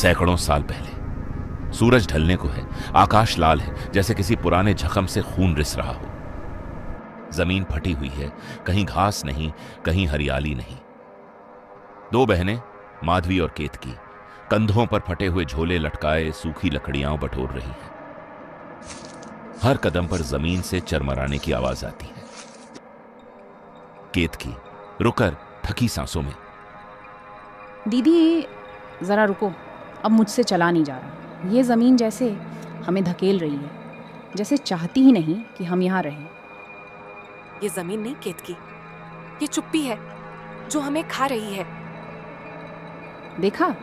सैकड़ों साल पहले। सूरज ढलने को है, आकाश लाल है, जैसे किसी पुराने जख्म से खून रिस रहा हो। जमीन फटी हुई है, कहीं घास नहीं, कहीं हरियाली नहीं। दो बहनें, माधवी और केतकी, कंधों पर फटे हुए झोले लटकाए सूखी लकड़ियां बटोर रही हैं। हर कदम पर जमीन से चरमराने की आवाज आती है। केतकी रुकर थकी सांसों में, दीदी जरा रुको, अब मुझसे चला नहीं जा रहा। ये जमीन जैसे हमें धकेल रही है, जैसे चाहती ही नहीं कि हम यहाँ रहें। ये जमीन नहीं केतकी, ये चुप्पी है जो हमें खा रही है। देखा,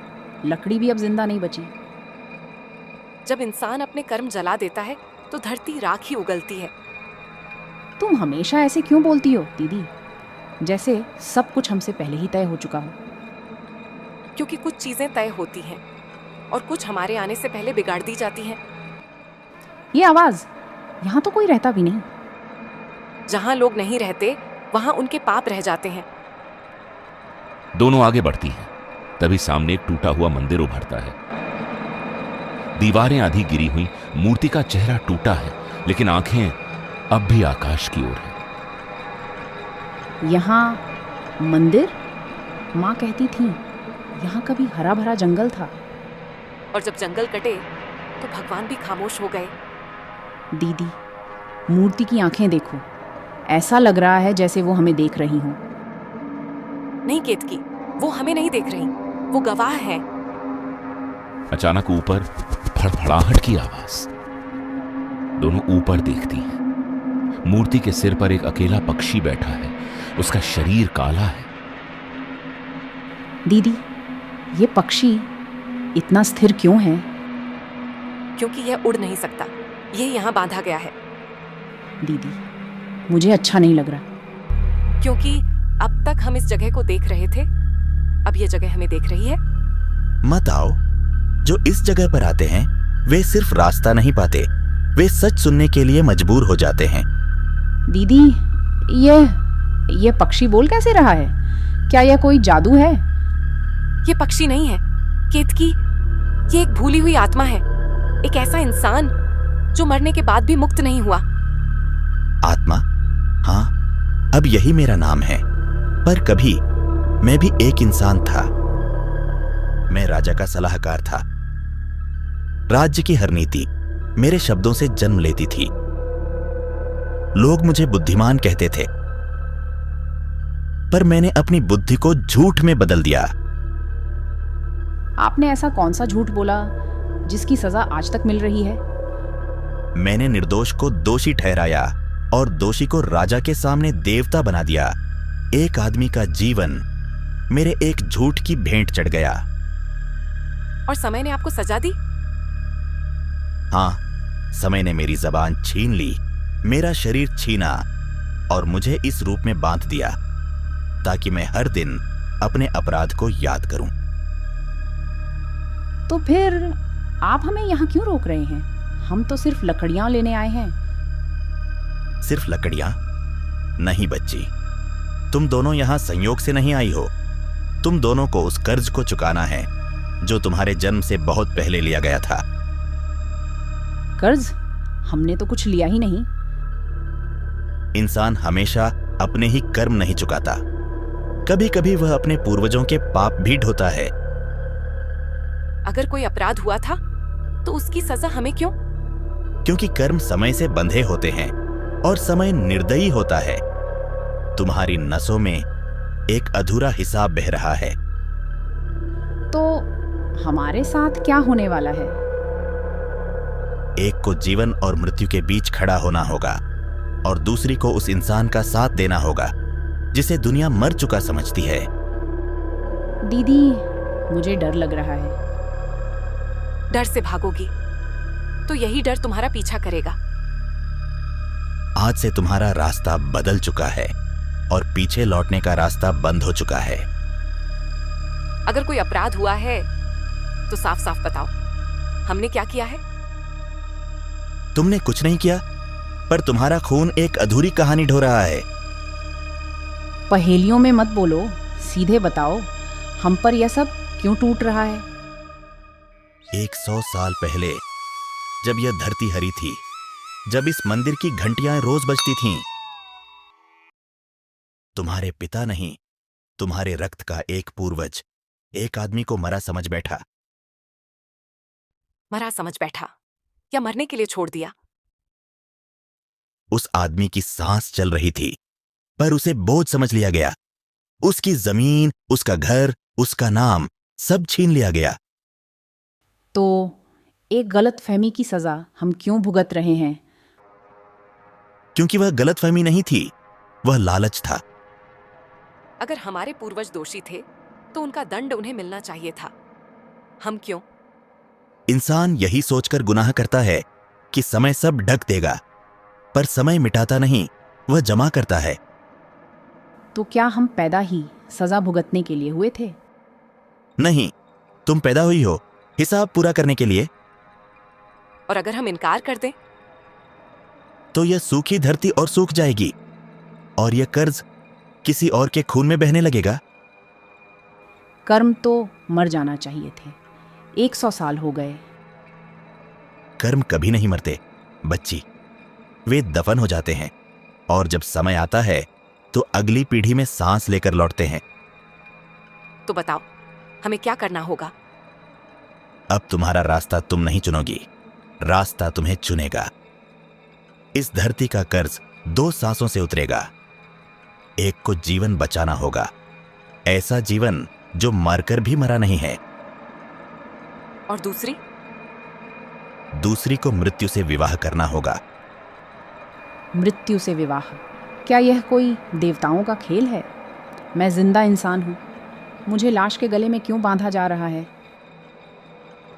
लकड़ी भी अब जिंदा नहीं बची। जब इंसान अपने कर्म जला देता है तो धरती राख ही उगलती है। तुम हमेशा ऐसे क्यों बोलती हो दीदी, जैसे सब कुछ हमसे पहले ही तय हो चुका हो? क्योंकि कुछ चीजें तय होती हैं और कुछ हमारे आने से पहले बिगाड़ दी जाती हैं। ये आवाज, यहाँ तो कोई रहता भी नहीं। जहाँ लोग नहीं रहते वहाँ उनके पाप रह जाते हैं। दोनों आगे बढ़ती हैं, तभी सामने एक टूटा हुआ मंदिर उभरता है। दीवारें आधी गिरी हुई, मूर्ति का चेहरा टूटा है, लेकिन आंखें अब भी आकाश की ओर है। यहाँ मंदिर? माँ कहती थी यहाँ कभी हरा भरा जंगल था। और जब जंगल कटे तो भगवान भी खामोश हो गए। दीदी, मूर्ति की आंखें देखो, ऐसा लग रहा है जैसे वो हमें देख रही हों। नहीं केतकी, वो हमें नहीं देख रही, वो गवाह है। अचानक ऊपर फड़फड़ाहट की आवाज। दोनों ऊपर देखती हैं। मूर्ति के सिर पर एक अकेला पक्षी बैठा है, उसका शरीर काला है। दीदी, ये पक्षी इतना स्थिर क्यों है? क्योंकि यह उड़ नहीं सकता, ये यहाँ बांधा गया है। दीदी, मुझे अच्छा नहीं लग रहा। क्योंकि अब तक हम इस जगह को देख रहे थे, अब ये जगह हमें देख रही है। मत आओ। जो इस जगह पर आते हैं वे सिर्फ रास्ता नहीं पाते, वे सच सुनने के लिए मजबूर हो जाते हैं। दीदी, ये पक्षी बोल कैसे रहा है? क्या यह कोई जादू है? ये पक्षी नहीं है केतकी, ये एक भूली हुई आत्मा है, एक ऐसा इंसान जो मरने के बाद भी मुक्त नहीं हुआ। आत्मा? हाँ, अब यही मेरा नाम है। पर कभी मैं भी एक इंसान था। मैं राजा का सलाहकार था। राज्य की हर नीति मेरे शब्दों से जन्म लेती थी। लोग मुझे बुद्धिमान कहते थे, पर मैंने अपनी बुद्धि को झूठ में बदल दिया। आपने ऐसा कौन सा झूठ बोला जिसकी सजा आज तक मिल रही है? मैंने निर्दोष को दोषी ठहराया और दोषी को राजा के सामने देवता बना दिया। एक आदमी का जीवन मेरे एक झूठ की भेंट चढ़ गया। और समय ने आपको सजा दी? हाँ, समय ने मेरी जबान छीन ली, मेरा शरीर छीना और मुझे इस रूप में बांध दिया ताकि मैं हर दिन अपने अपराध को याद करूं। तो फिर आप हमें यहाँ क्यों रोक रहे हैं? हम तो सिर्फ लकड़ियां लेने आए हैं। सिर्फ लकड़ियां? नहीं बच्ची, तुम दोनों यहाँ संयोग से नहीं आई हो। तुम दोनों को उस कर्ज को चुकाना है जो तुम्हारे जन्म से बहुत पहले लिया गया था। कर्ज? हमने तो कुछ लिया ही नहीं। इंसान हमेशा अपने ही कर्म नहीं चुकाता, कभी कभी वह अपने पूर्वजों के पाप भी ढोता है। अगर कोई अपराध हुआ था तो उसकी सजा हमें क्यों? क्योंकि कर्म समय से बंधे होते हैं और समय निर्दयी होता है। तुम्हारी नसों में एक अधूरा हिसाब बह रहा है। तो हमारे साथ क्या होने वाला है? एक को जीवन और मृत्यु के बीच खड़ा होना होगा और दूसरी को उस इंसान का साथ देना होगा जिसे दुनिया मर चुका समझती है। दीदी, मुझे डर लग रहा है। डर से भागोगी तो यही डर तुम्हारा पीछा करेगा। आज से तुम्हारा रास्ता बदल चुका है और पीछे लौटने का रास्ता बंद हो चुका है। अगर कोई अपराध हुआ है तो साफ साफ बताओ, हमने क्या किया है? तुमने कुछ नहीं किया, पर तुम्हारा खून एक अधूरी कहानी ढो रहा है। पहेलियों में मत बोलो, सीधे बताओ, हम पर यह सब क्यों टूट रहा है? 100 साल पहले जब यह धरती हरी थी, जब इस मंदिर की घंटियां रोज बजती थीं, तुम्हारे पिता नहीं, तुम्हारे रक्त का एक पूर्वज एक आदमी को मरा समझ बैठा। मरा समझ बैठा या मरने के लिए छोड़ दिया? उस आदमी की सांस चल रही थी, पर उसे बोझ समझ लिया गया। उसकी जमीन, उसका घर, उसका नाम सब छीन लिया गया। तो एक गलत फहमी की सजा हम क्यों भुगत रहे हैं? क्योंकि वह गलतफहमी नहीं थी, वह लालच था। अगर हमारे पूर्वज दोषी थे तो उनका दंड उन्हें मिलना चाहिए था। हम क्यों? इंसान यही सोचकर गुनाह करता है कि समय सब ढक देगा, पर समय मिटाता नहीं, वह जमा करता है। तो क्या हम पैदा ही सजा भुगतने के लिए हुए थे? नहीं, तुम पैदा हुई हो हिसाब पूरा करने के लिए। और अगर हम इनकार कर दें? तो यह सूखी धरती और सूख जाएगी, और यह कर्ज किसी और के खून में बहने लगेगा। कर्म तो मर जाना चाहिए थे। 100 साल हो गए। कर्म कभी नहीं मरते बच्ची, वे दफन हो जाते हैं, और जब समय आता है तो अगली पीढ़ी में सांस लेकर लौटते हैं। तो बताओ, हमें क्या करना होगा? अब तुम्हारा रास्ता तुम नहीं चुनोगी, रास्ता तुम्हें चुनेगा। इस धरती का कर्ज 2 सांसों से उतरेगा। एक को जीवन बचाना होगा, ऐसा जीवन जो मरकर भी मरा नहीं है। और दूसरी को मृत्यु से विवाह करना होगा। मृत्यु से विवाह? क्या यह कोई देवताओं का खेल है? मैं जिंदा इंसान हूं, मुझे लाश के गले में क्यों बांधा जा रहा है?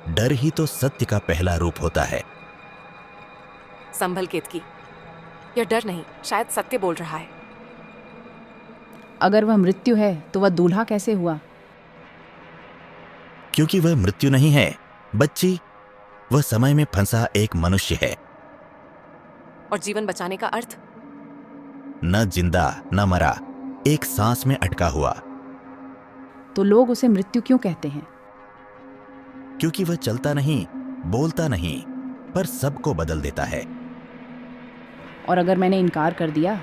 डर ही तो सत्य का पहला रूप होता है। संभल केतकी, यह डर नहीं, शायद सत्य बोल रहा है। अगर वह मृत्यु है तो वह दूल्हा कैसे हुआ? क्योंकि वह मृत्यु नहीं है बच्ची, वह समय में फंसा एक मनुष्य है। और जीवन बचाने का अर्थ? न जिंदा न मरा, एक सांस में अटका हुआ। तो लोग उसे मृत्यु क्यों कहते हैं? क्योंकि वह चलता नहीं, बोलता नहीं, पर सबको बदल देता है। और अगर मैंने इनकार कर दिया?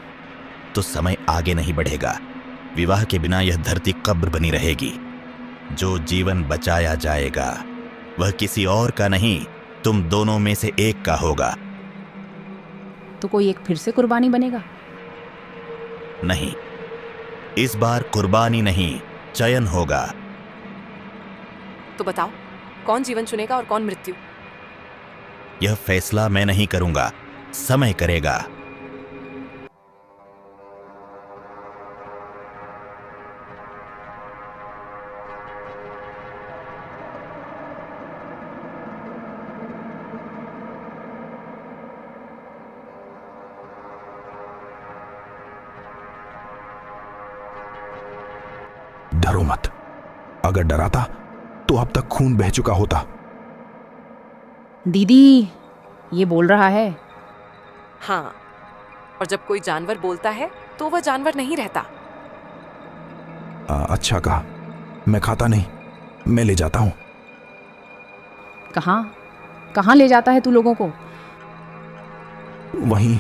तो समय आगे नहीं बढ़ेगा। विवाह के बिना यह धरती कब्र बनी रहेगी। जो जीवन बचाया जाएगा वह किसी और का नहीं, तुम दोनों में से एक का होगा। तो कोई एक फिर से कुर्बानी बनेगा? नहीं, इस बार कुर्बानी नहीं, चयन होगा। तो बताओ, कौन जीवन चुनेगा और कौन मृत्यु? यह फैसला मैं नहीं करूंगा, समय करेगा। डरो मत। अगर डराता तो अब तक खून बह चुका होता। दीदी ये बोल रहा है। हाँ, और जब कोई जानवर बोलता है तो वह जानवर नहीं रहता। अच्छा कहा, मैं खाता नहीं, मैं ले जाता हूं। कहाँ ले जाता है तू लोगों को? वहीं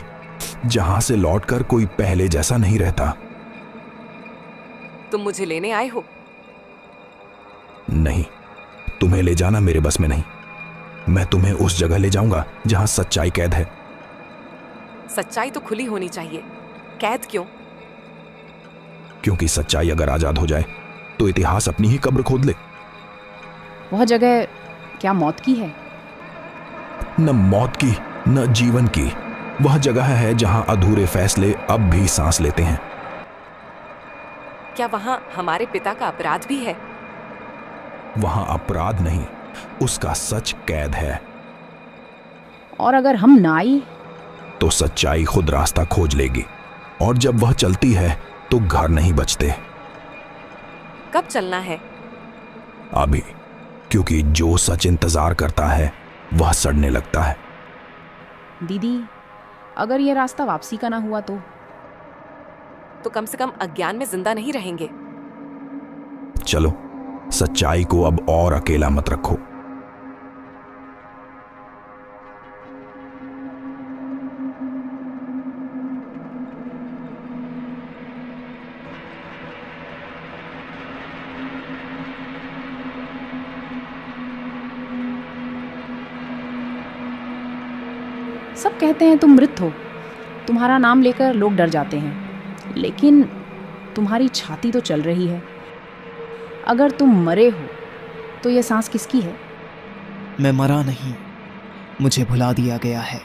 जहां से लौटकर कोई पहले जैसा नहीं रहता। तुम मुझे लेने आए हो? नहीं, तुम्हें ले जाना मेरे बस में नहीं। मैं तुम्हें उस जगह ले जाऊंगा जहां सच्चाई कैद है। सच्चाई तो खुली होनी चाहिए, कैद क्यों? क्योंकि सच्चाई अगर आजाद हो जाए तो इतिहास अपनी ही कब्र खोद ले। वह जगह क्या मौत की है? न मौत की न जीवन की, वह जगह है जहां अधूरे फैसले अब भी सांस लेते हैं। क्या वहां हमारे पिता का अपराध भी है? वहां अपराध नहीं, उसका सच कैद है। और अगर हम ना आई? तो सच्चाई खुद रास्ता खोज लेगी, और जब वह चलती है तो घर नहीं बचते। कब चलना है? अभी, क्योंकि जो सच इंतजार करता है वह सड़ने लगता है। दीदी, अगर यह रास्ता वापसी का ना हुआ तो कम से कम अज्ञान में जिंदा नहीं रहेंगे। चलो, सच्चाई को अब और अकेला मत रखो। सब कहते हैं तुम मृत हो, तुम्हारा नाम लेकर लोग डर जाते हैं, लेकिन तुम्हारी छाती तो चल रही है। अगर तुम मरे हो तो ये सांस किसकी है? मैं मरा नहीं, मुझे भुला दिया गया है।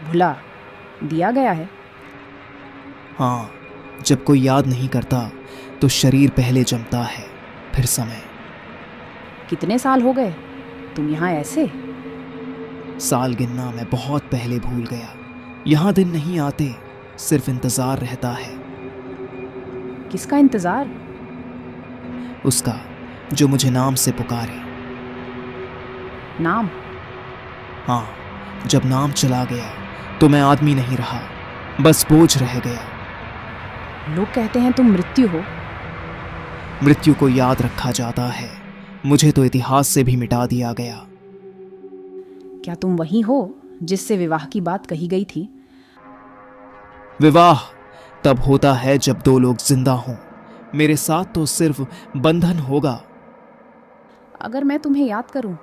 भुला दिया गया है? हाँ, जब कोई याद नहीं करता तो शरीर पहले जमता है, फिर समय। कितने साल हो गए तुम यहाँ ऐसे? साल गिनना मैं बहुत पहले भूल गया। यहाँ दिन नहीं आते, सिर्फ इंतजार रहता है। किसका इंतजार? उसका जो मुझे नाम से पुकारे। नाम? हाँ, जब नाम चला गया तो मैं आदमी नहीं रहा, बस बोझ रह गया। लोग कहते हैं तुम मृत्यु हो। मृत्यु को याद रखा जाता है, मुझे तो इतिहास से भी मिटा दिया गया। क्या तुम वही हो जिससे विवाह की बात कही गई थी? विवाह तब होता है जब दो लोग जिंदा हों। मेरे साथ तो सिर्फ बंधन होगा। अगर मैं तुम्हें याद करूं,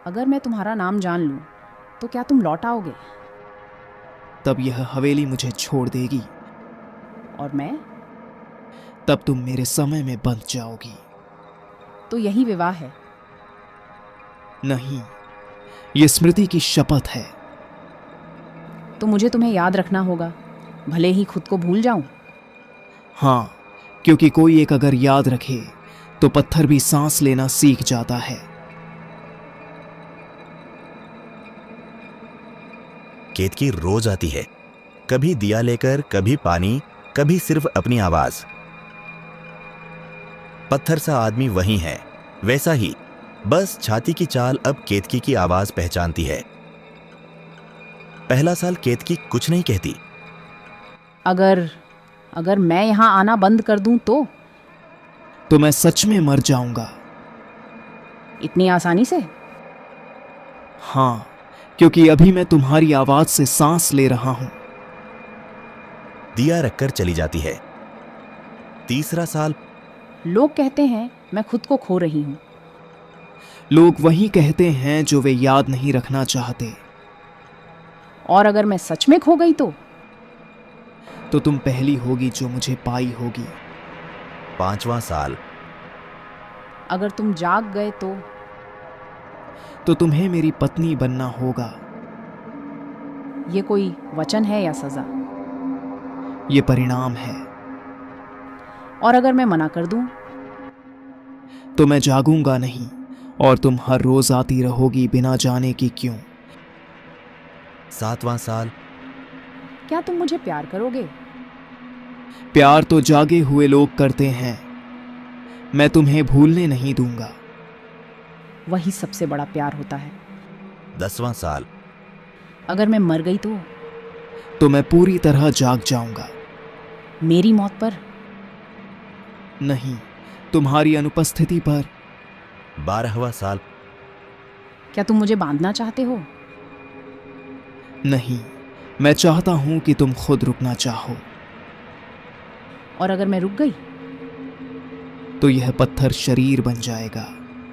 अगर मैं तुम्हारा नाम जान लूं, तो क्या तुम लौट आओगे? तब यह हवेली मुझे छोड़ देगी और मैं? तब तुम मेरे समय में बंध जाओगी। तो यही विवाह है? नहीं, ये स्मृति की शपथ है। तो मुझे तुम्हें याद रखना होगा, भले ही खुद को भूल जाऊं। हाँ, क्योंकि कोई एक अगर याद रखे तो पत्थर भी सांस लेना सीख जाता है। केतकी रोज आती है, कभी दिया लेकर, कभी पानी, कभी सिर्फ अपनी आवाज। पत्थर सा आदमी वही है, वैसा ही, बस छाती की चाल अब केतकी की आवाज पहचानती है। पहला साल केतकी कुछ नहीं कहती। अगर मैं यहां आना बंद कर दूं तो मैं सच में मर जाऊंगा। इतनी आसानी से? हाँ, क्योंकि अभी मैं तुम्हारी आवाज से सांस ले रहा हूं। दिया रखकर चली जाती है। तीसरा साल। लोग कहते हैं मैं खुद को खो रही हूं। लोग वही कहते हैं जो वे याद नहीं रखना चाहते। और अगर मैं सच में खो गई तो तुम पहली होगी जो मुझे पाई होगी। पांचवां साल। अगर तुम जाग गए तो तुम्हें मेरी पत्नी बनना होगा। ये कोई वचन है या सजा? ये परिणाम है। और अगर मैं मना कर दूं? तो मैं जागूंगा नहीं और तुम हर रोज आती रहोगी बिना जाने की क्यों। सातवां साल। क्या तुम मुझे प्यार करोगे? प्यार तो जागे हुए लोग करते हैं, मैं तुम्हें भूलने नहीं दूंगा। वही सबसे बड़ा प्यार होता है। 10वां साल। अगर मैं मर गई तो मैं पूरी तरह जाग जाऊंगा। मेरी मौत पर? नहीं, तुम्हारी अनुपस्थिति पर। 12वां साल। क्या तुम मुझे बांधना चाहते हो? नहीं, मैं चाहता हूं कि तुम खुद रुकना चाहो। और अगर मैं रुक गई तो यह पत्थर शरीर बन जाएगा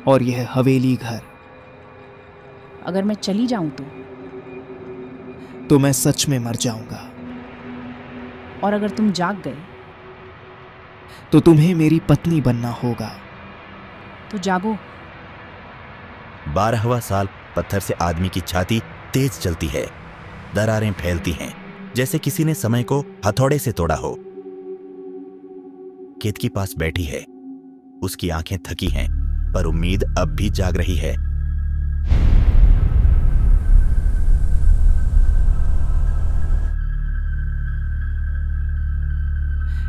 और यह हवेली घर। अगर मैं चली जाऊं तो मैं सच में मर जाऊंगा। और अगर तुम जाग गए तो तुम्हें मेरी पत्नी बनना होगा। तो जागो। 12वां साल। पत्थर से आदमी की छाती तेज चलती है, दरारें फैलती हैं, जैसे किसी ने समय को हथौड़े से तोड़ा हो। केतकी पास बैठी है, उसकी आंखें थकी हैं, पर उम्मीद अब भी जाग रही है।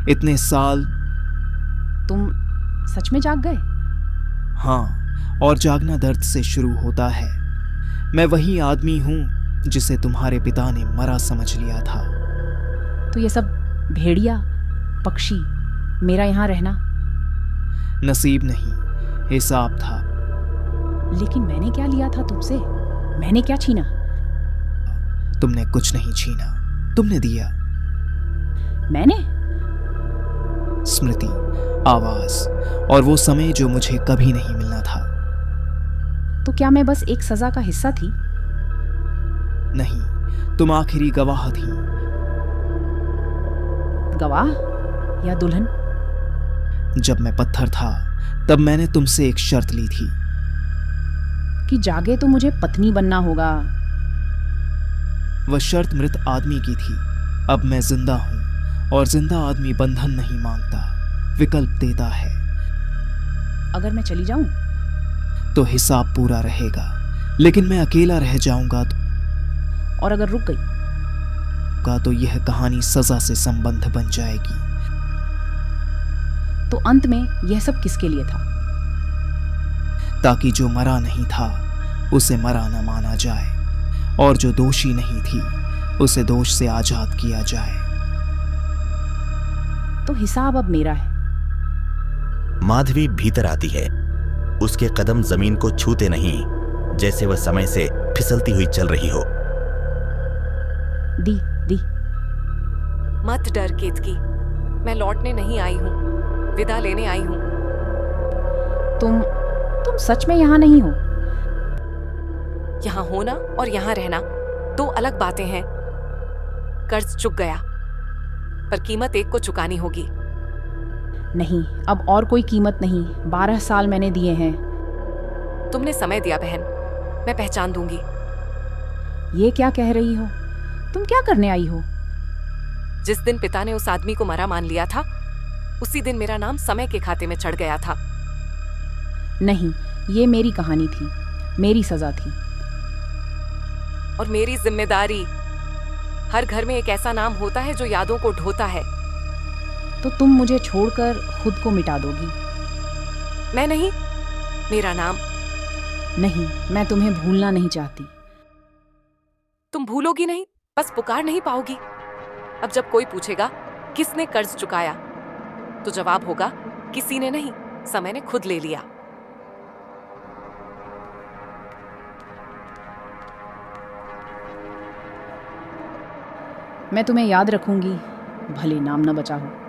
इतने साल। तुम सच में जाग गए? हाँ, और जागना दर्द से शुरू होता है। मैं वही आदमी हूं जिसे तुम्हारे पिता ने मरा समझ लिया था। तो ये सब भेड़िया, पक्षी, मेरा यहाँ रहना नसीब नहीं, हिसाब था। लेकिन मैंने क्या लिया था तुमसे? मैंने क्या छीना? तुमने कुछ नहीं छीना, तुमने दिया। मैंने? स्मृति, आवाज और वो समय जो मुझे कभी नहीं मिलना था। तो क्या मैं बस एक सजा का हिस्सा थी? नहीं, तुम आखिरी गवाह थी। गवाह या दुल्हन? जब मैं पत्थर था तब मैंने तुमसे एक शर्त ली थी कि जागे तो मुझे पत्नी बनना होगा। वह शर्त मृत आदमी की थी। अब मैं जिंदा हूं और जिंदा आदमी बंधन नहीं मांगता, विकल्प देता है। अगर मैं चली जाऊं? तो हिसाब पूरा रहेगा, लेकिन मैं अकेला रह जाऊंगा और अगर रुक गई? तो यह कहानी सजा से संबंध बन जाएगी। तो अंत में यह सब किसके लिए था? ताकि जो मरा नहीं था उसे मरा न माना जाए, और जो दोषी नहीं थी उसे दोष से आजाद किया जाए। तो हिसाब अब मेरा है। माधवी भीतर आती है। उसके कदम जमीन को छूते नहीं, जैसे वह समय से फिसलती हुई चल रही हो। दी मत डर केतकी, मैं लौटने नहीं आई हूं, विदा लेने आई हूं। तुम सच में यहां नहीं हो? यहां होना और यहां रहना दो अलग बातें हैं। कर्ज चुक गया, पर कीमत एक को चुकानी होगी। नहीं, अब और कोई कीमत नहीं। 12 साल मैंने दिए हैं। तुमने समय दिया बहन, मैं पहचान दूंगी। ये क्या कह रही हो? तुम क्या करने आई हो? जिस दिन पिता ने उस आदमी को मरा मान लिया था, उसी दिन मेरा नाम समय के खाते में चढ़ गया था। नहीं, ये मेरी कहानी थी, मेरी सजा थी। और मेरी जिम्मेदारी। हर घर में एक ऐसा नाम होता है जो यादों को ढोता है। तो तुम मुझे छोड़कर खुद को मिटा दोगी? मैं नहीं, मेरा नाम। नहीं, मैं तुम्हें भूलना नहीं चाहती। तुम भूलोगी नहीं, बस पुकार नहीं पाओगी। अब जब कोई पूछेगा किसने कर्ज चुकाया, तो जवाब होगा किसी ने नहीं, समय ने खुद ले लिया। मैं तुम्हें याद रखूंगी, भले नाम न बचा हो।